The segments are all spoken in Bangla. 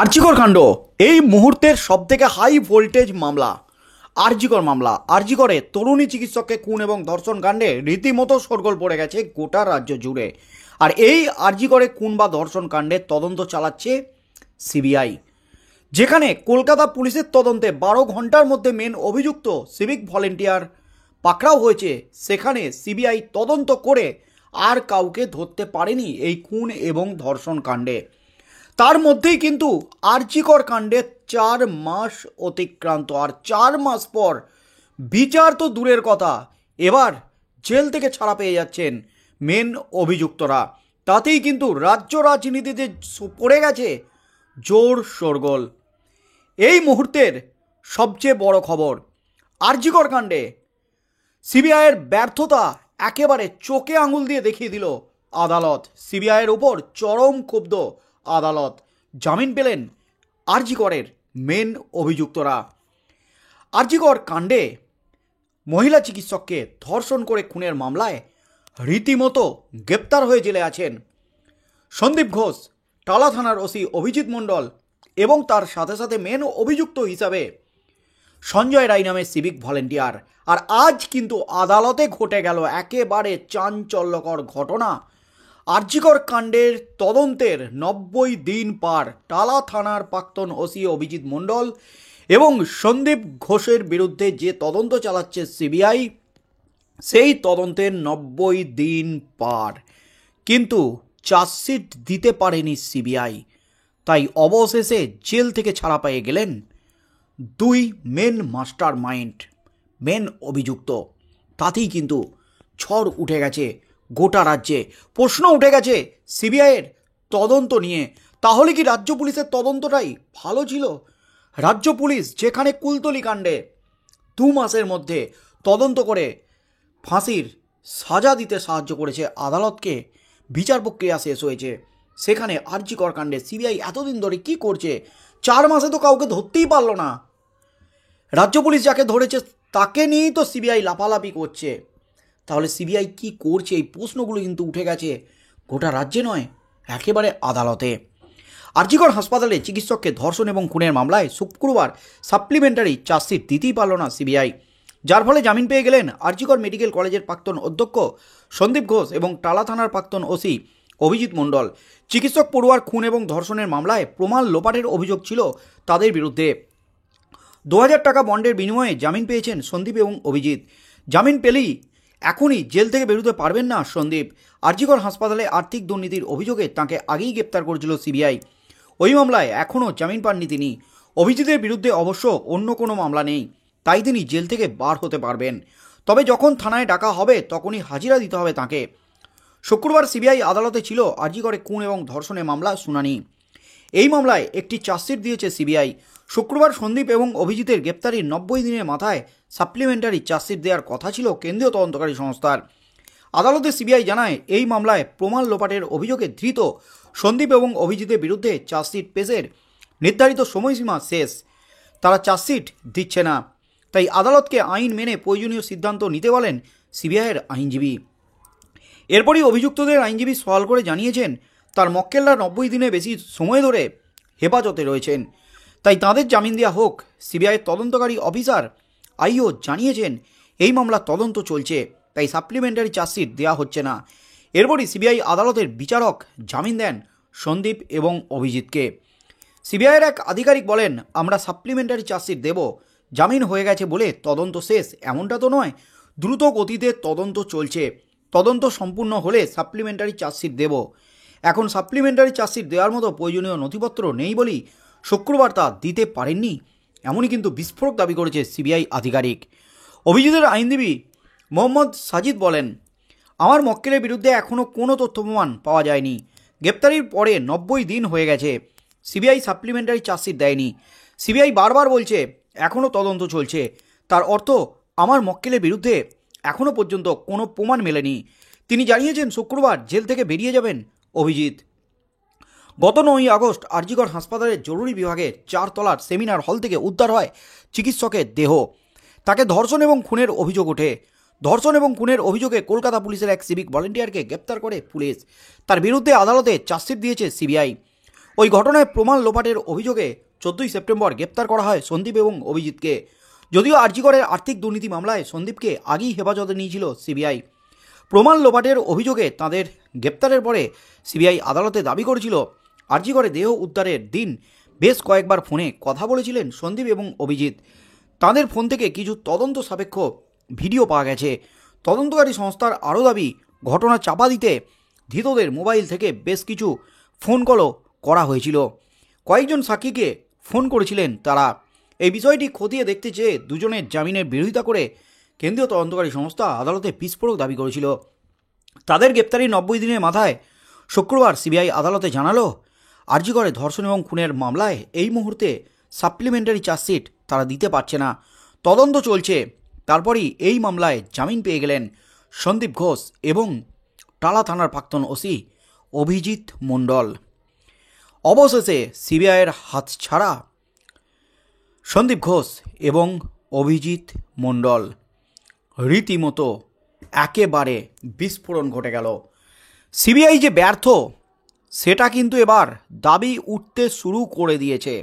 আরজিকর কাণ্ড এই মুহূর্তের সবথেকে হাই ভোল্টেজ মামলা। আরজিকর মামলা। আরজিকরে তরুণী চিকিৎসককে খুন এবং ধর্ষণ কাণ্ডে রীতিমতো শোরগোল পড়ে গেছে গোটা রাজ্য জুড়ে। আর এই আরজিকরে খুন বা ধর্ষণ কাণ্ডের তদন্ত চালাচ্ছে সিবিআই, যেখানে কলকাতা পুলিশের তদন্তে 12 ঘন্টার মধ্যে মেন অভিযুক্ত সিভিক ভলেন্টিয়ার পাকড়াও হয়েছে। সেখানে সিবিআই তদন্ত করে আর কাউকে ধরতে পারেনি এই খুন এবং ধর্ষণ কাণ্ডে। তার মধ্যেই কিন্তু আরজিকর কাণ্ডে 4 মাস অতিক্রান্ত, আর 4 মাস পর বিচার তো দূরের কথা, এবার জেল থেকে ছাড়া পেয়ে যাচ্ছেন মেন অভিযুক্তরা। তাতেই কিন্তু রাজ্য রাজনীতিতে পড়ে গেছে জোর শোরগোল। এই মুহূর্তের সবচেয়ে বড় খবর, আরজিকর কাণ্ডে সিবিআইয়ের ব্যর্থতা একেবারে চোখে আঙুল দিয়ে দেখিয়ে দিল আদালত। সিবিআইয়ের উপর চরম ক্ষুব্ধ আদালত। জামিন পেলেন আরজিকরের মেন অভিযুক্তরা। আরজিকর কাণ্ডে মহিলা চিকিৎসককে ধর্ষণ করে খুনের মামলায় রীতিমতো গ্রেপ্তার হয়ে জেলে আছেন সন্দীপ ঘোষ, টালা থানার ওসি অভিজিৎ মণ্ডল এবং তার সাথে সাথে মেন অভিযুক্ত হিসাবে সঞ্জয় রায় নামে সিভিক ভলেন্টিয়ার। আর আজ কিন্তু আদালতে ঘটে গেল একেবারে চাঞ্চল্যকর ঘটনা। আরজিকর কাণ্ডের তদন্তের 90 দিন পার। টালা থানার প্রাক্তন ওসি অভিজিৎ মণ্ডল এবং সন্দীপ ঘোষের বিরুদ্ধে যে তদন্ত চালাচ্ছে সিবিআই, সেই তদন্তের 90 দিন পার, কিন্তু চার্জশিট দিতে পারেনি সিবিআই। তাই অবশেষে জেল থেকে ছাড়া পেয়ে গেলেন 2 মেন মাস্টার মাইন্ড, মেন অভিযুক্ত। তাতেই কিন্তু ঝড় উঠে গেছে গোটা রাজ্যে। প্রশ্ন উঠে গেছে সিবিআইয়ের তদন্ত নিয়ে। তাহলে কি রাজ্য পুলিশের তদন্তটাই ভালো ছিল? রাজ্য পুলিশ যেখানে কুলতলি কাণ্ডে 2 মাসের মধ্যে তদন্ত করে ফাঁসির সাজা দিতে সাহায্য করেছে আদালতকে, বিচার প্রক্রিয়া শেষ হয়েছে, সেখানে আরজিকর কাণ্ডে সিবিআই এতদিন ধরে কি করছে? 4 মাসে তো কাউকে ধরতেই পারল না। রাজ্য পুলিশ যাকে ধরেছে তাকে নিয়েই তো সিবিআই লাফালাফি করছে। তাহলে সিবিআই কি করছে? এই প্রশ্নগুলো কিন্তু উঠে গেছে গোটা রাজ্যে নয়, একেবারে আদালতে। আরজিকর হাসপাতালে চিকিৎসককে ধর্ষণ এবং খুনের মামলায় শুক্রবার সাপ্লিমেন্টারি চার্জশিট দিতেই পারল না সিবিআই, যার ফলে জামিন পেয়ে গেলেন আরজিকর মেডিকেল কলেজের প্রাক্তন অধ্যক্ষ সন্দীপ ঘোষ এবং টালা থানার প্রাক্তন ওসি অভিজিৎ মণ্ডল। চিকিৎসক পড়ুয়ার খুন এবং ধর্ষণের মামলায় প্রমাণ লোপাটের অভিযোগ ছিল তাদের বিরুদ্ধে। 2000 টাকা বন্ডের বিনিময়ে জামিন পেয়েছেন সন্দীপ এবং অভিজিৎ। জামিন পেলেই এখনই জেল থেকে বেরোতে পারবেন না সন্দীপ। আরজিকর হাসপাতালে আর্থিক দুর্নীতির অভিযোগে তাঁকে আগেই গ্রেপ্তার করেছিল সিবিআই। ওই মামলায় এখনও জামিন পাননি তিনি। অভিজিতের বিরুদ্ধে অবশ্য অন্য কোনো মামলা নেই, তাই তিনি জেল থেকে বার হতে পারবেন। তবে যখন থানায় ডাকা হবে তখনই হাজিরা দিতে হবে তাঁকে। শুক্রবার সিবিআই আদালতে ছিল আরজিকরে খুন এবং ধর্ষণের মামলা শুনানি। এই মামলায় একটি চার্জশিট দিয়েছে সিবিআই। শুক্রবার সন্দীপ এবং অভিজিতের গ্রেপ্তারির 90 দিনের মাথায় সাপ্লিমেন্টারি চার্জশিট দেওয়ার কথা ছিল কেন্দ্রীয় তদন্তকারী সংস্থার। আদালতে সিবিআই জানায় এই মামলায় প্রমাণ লোপাটের অভিযোগে ধৃত সন্দীপ এবং অভিজিতের বিরুদ্ধে চার্জশিট পেশের নির্ধারিত সময়সীমা শেষ। তারা চার্জশিট দিচ্ছে না, তাই আদালতকে আইন মেনে প্রয়োজনীয় সিদ্ধান্ত নিতে বলেন সিবিআইয়ের আইনজীবী। এরপরই অভিযুক্তদের আইনজীবী সওয়াল করে জানিয়েছেন তার মক্কেলরা 90 দিনে বেশি সময় ধরে হেফাজতে রয়েছেন, তাই তাঁদের জামিন দেওয়া হোক। সিবিআইয়ের তদন্তকারী অফিসার আইও জানিয়েছেন এই মামলার তদন্ত চলছে, তাই সাপ্লিমেন্টারি চার্জশিট দেওয়া হচ্ছে না। এরপরই সিবিআই আদালতের বিচারক জামিন দেন সন্দীপ এবং অভিজিৎকে। সিবিআইয়ের এক আধিকারিক বলেন, আমরা সাপ্লিমেন্টারি চার্জশিট দেব, জামিন হয়ে গেছে বলে তদন্ত শেষ এমনটা তো নয়, দ্রুত গতিতে তদন্ত চলছে, তদন্ত সম্পূর্ণ হলে সাপ্লিমেন্টারি চার্জশিট দেব। এখন সাপ্লিমেন্টারি চার্জশিট দেওয়ার মতো প্রয়োজনীয় নথিপত্র নেই বলেই শুক্রবার তা দিতে পারেননি, এমনই কিন্তু বিস্ফোরক দাবি করেছে সিবিআই আধিকারিক। অভিজিতের আইনজীবী মোহাম্মদ সাজিদ বলেন, আমার মক্কেলের বিরুদ্ধে এখনও কোনো তথ্য প্রমাণ পাওয়া যায়নি। গ্রেপ্তারির পরে 90 দিন হয়ে গেছে, সিবিআই সাপ্লিমেন্টারি চার্জশিট দেয়নি। সিবিআই বারবার বলছে এখনও তদন্ত চলছে, তার অর্থ আমার মক্কেলের বিরুদ্ধে এখনও পর্যন্ত কোনো প্রমাণ মেলেনি। তিনি জানিয়েছেন শুক্রবার জেল থেকে বেরিয়ে যাবেন অভিজিৎ। গত 9 আগস্ট আরজিকর হাসপাতালের জরুরি বিভাগের 4 তলার সেমিনার হল থেকে উদ্ধার হয় চিকিৎসকের দেহ। তাকে ধর্ষণ এবং খুনের অভিযোগ ওঠে। ধর্ষণ এবং খুনের অভিযোগে কলকাতা পুলিশের এক সিভিক ভলেন্টিয়ারকে গ্রেপ্তার করে পুলিশ। তার বিরুদ্ধে আদালতে চার্জশিট দিয়েছে সিবিআই। ওই ঘটনায় প্রমাণ লোপাটের অভিযোগে 14ই সেপ্টেম্বর গ্রেপ্তার করা হয় সন্দীপ এবং অভিজিৎকে। যদিও আরজিকরের আর্থিক দুর্নীতি মামলায় সন্দীপকে আগেই হেফাজতে নিয়েছিল সিবিআই। প্রমাণ লোপাটের অভিযোগে তাদের গ্রেপ্তারের পরে সিবিআই আদালতে দাবি করেছিল আরজিকরে দেহ উদ্ধারের দিন বেশ কয়েকবার ফোনে কথা বলেছিলেন সন্দীপ এবং অভিজিৎ। তাদের ফোন থেকে কিছু তদন্ত সাপেক্ষ ভিডিও পাওয়া গেছে। তদন্তকারী সংস্থার আরও দাবি, ঘটনা চাপা দিতে ধৃতদের মোবাইল থেকে বেশ কিছু ফোন কলও করা হয়েছিল। কয়েকজন সাক্ষীকে ফোন করেছিলেন তারা। এই বিষয়টি খতিয়ে দেখতে চেয়ে দুজনের জামিনের বিরোধিতা করে কেন্দ্রীয় তদন্তকারী সংস্থা আদালতে বিস্ফোরক দাবি করেছিল। তাদের গ্রেপ্তারি 90 দিনের মাথায় শুক্রবার সিবিআই আদালতে জানালো আরজিকরে ধর্ষণ এবং খুনের মামলায় এই মুহূর্তে সাপ্লিমেন্টারি চার্জশিট তারা দিতে পারছে না, তদন্ত চলছে। তারপরই এই মামলায় জামিন পেয়ে গেলেন সন্দীপ ঘোষ এবং টালা থানার প্রাক্তন ওসি অভিজিৎ মণ্ডল। অবশেষে সিবিআইয়ের হাতছাড়া সন্দীপ ঘোষ এবং অভিজিৎ মণ্ডল, রীতিমতো একেবারে বিস্ফোরণ ঘটে গেল। সিবিআই যে ব্যর্থ সেটা কিন্তু এবার দাবি উঠতে শুরু করে দিয়েছে।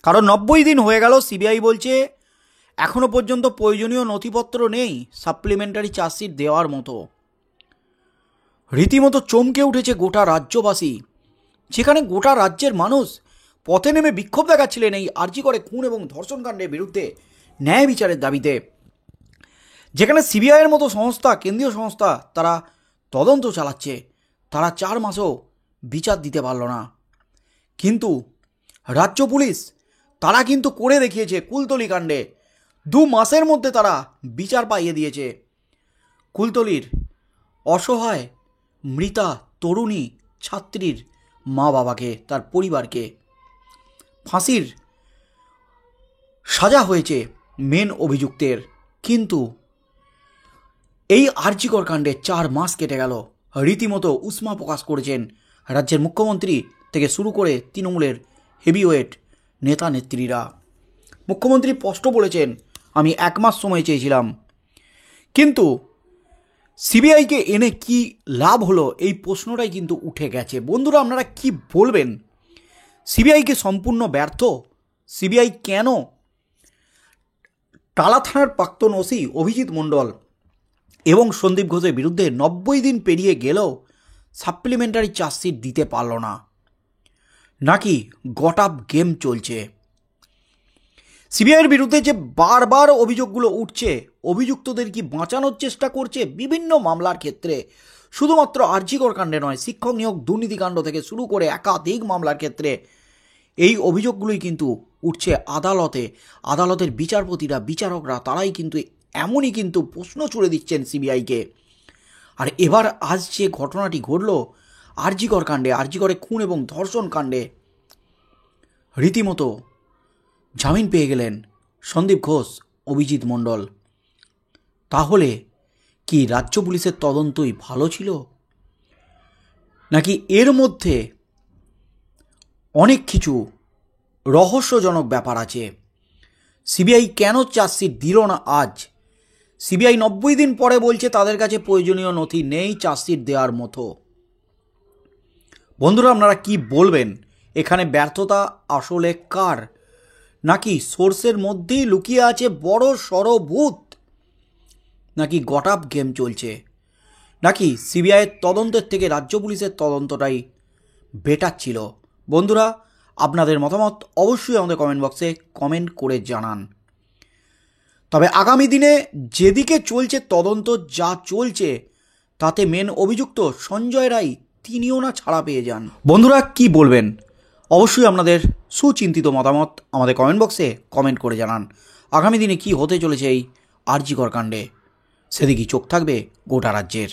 কারণ 90 দিন হয়ে গেল, সিবিআই বলছে এখনও পর্যন্ত প্রয়োজনীয় নথিপত্র নেই সাপ্লিমেন্টারি চার্জশিট দেওয়ার মতো। রীতিমতো চমকে উঠেছে গোটা রাজ্যবাসী, যেখানে গোটা রাজ্যের মানুষ পথে নেমে বিক্ষোভ দেখাচ্ছিলেন এই আরজিকরে খুন এবং ধর্ষণকাণ্ডের বিরুদ্ধে ন্যায় বিচারের দাবিতে। যেখানে সিবিআইয়ের মতো সংস্থা, কেন্দ্রীয় সংস্থা, তারা তদন্ত চালাচ্ছে, তারা 4 মাসেও বিচার দিতে পারল না। কিন্তু রাজ্য পুলিশ তারা কিন্তু করে দেখিয়েছে। কুলতলি কাণ্ডে 2 মাসের মধ্যে তারা বিচার পাইয়ে দিয়েছে। কুলতলির অসহায় মৃতা তরুণী ছাত্রীর মা বাবাকে, তার পরিবারকে ফাঁসির সাজা হয়েছে মেন অভিযুক্তের। কিন্তু এই আরজিকর কাণ্ডে 4 মাস কেটে গেল। রীতিমতো উষ্মা প্রকাশ করেছেন রাজ্যের মুখ্যমন্ত্রী থেকে শুরু করে তৃণমূলের হেভিওয়েট নেতা নেত্রীরা। মুখ্যমন্ত্রী স্পষ্ট বলেছেন, আমি 1 মাস সময় চেয়েছিলাম। কিন্তু সিবিআইকে এনে কি লাভ হলো, এই প্রশ্নটাই কিন্তু উঠে গেছে। বন্ধুরা, আপনারা কি বলবেন? সিবিআইকে সম্পূর্ণ ব্যর্থ? সিবিআই কেন টালা থানার প্রাক্তন ওসি অভিজিৎ মণ্ডল এবং সন্দীপ ঘোষের বিরুদ্ধে 90 দিন পেরিয়ে গেলেও সাপ্লিমেন্টারি চার্জশিট দিতে পারল না? নাকি গট আপ গেম চলছে? সিবিআইয়ের বিরুদ্ধে যে বারবার অভিযোগগুলো উঠছে, অভিযুক্তদের কি বাঁচানোর চেষ্টা করছে বিভিন্ন মামলার ক্ষেত্রে, শুধুমাত্র আরজিকর কাণ্ডে নয়, শিক্ষক নিয়োগ দুর্নীতিকাণ্ড থেকে শুরু করে একাধিক মামলার ক্ষেত্রে এই অভিযোগগুলোই কিন্তু উঠছে আদালতে। আদালতের বিচারপতিরা, বিচারকরা, তারাই কিন্তু এমনই কিন্তু প্রশ্ন ছুড়ে দিচ্ছেন সিবিআইকে। আর এবার আজ যে ঘটনাটি ঘটল আরজিকর কাণ্ডে, আরজিকরে খুন এবং ধর্ষণ কাণ্ডে, রীতিমতো জামিন পেয়ে গেলেন সন্দীপ ঘোষ, অভিজিৎ মণ্ডল। তাহলে কি রাজ্য পুলিশের তদন্তই ভালো ছিল, নাকি এর মধ্যে অনেক কিছু রহস্যজনক ব্যাপার আছে? সিবিআই কেন চার্জশিট দিল না আজ? সিবিআই 90 দিন পরে বলছে তাদের কাছে প্রয়োজনীয় নথি নেই চার্জশিট দেওয়ার মতো। বন্ধুরা, আপনারা কি বলবেন? এখানে ব্যর্থতা আসলে কার? নাকি সোর্সের মধ্যেই লুকিয়ে আছে বড় সড় ভূত? নাকি গট আপ গেম চলছে? নাকি সিবিআইয়ের তদন্তের থেকে রাজ্য পুলিশের তদন্তটাই বেটার ছিল? বন্ধুরা, আপনাদের মতামত অবশ্যই আমাদের কমেন্ট বক্সে কমেন্ট করে জানান। তবে আগামী দিনে যেদিকে চলছে তদন্ত, যা চলছে, তাতে মেন অভিযুক্ত সঞ্জয় রায় তিনিও না ছাড়া পেয়ে যান। বন্ধুরা, কি বলবেন? অবশ্যই আপনাদের সুচিন্তিত মতামত আমাদের কমেন্ট বক্সে কমেন্ট করে জানান। আগামী দিনে কি হতে চলেছে এই আরজিকর কাণ্ডে, সেদিকেই চোখ থাকবে গোটা রাজ্যের।